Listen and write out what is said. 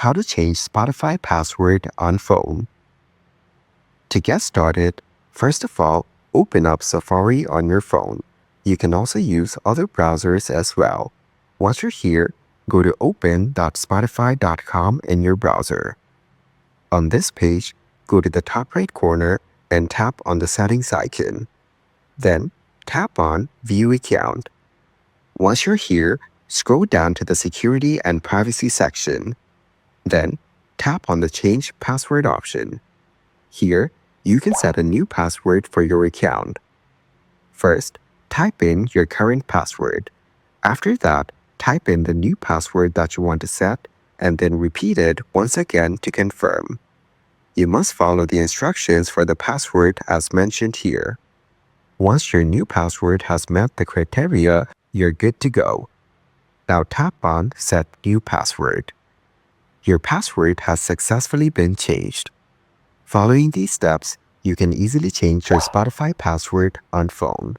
How to change Spotify password on phone. To get started, first of all, open up Safari on your phone. You can also use other browsers as well. Once you're here, go to open.spotify.com in your browser. On this page, go to the top right corner and tap on the settings icon. Then, tap on View Account. Once you're here, scroll down to the Security and Privacy section. Then, tap on the Change Password option. Here, you can set a new password for your account. First, type in your current password. After that, type in the new password that you want to set and then repeat it once again to confirm. You must follow the instructions for the password as mentioned here. Once your new password has met the criteria, you're good to go. Now tap on Set New Password. Your password has successfully been changed. Following these steps, you can easily change your Spotify password on phone.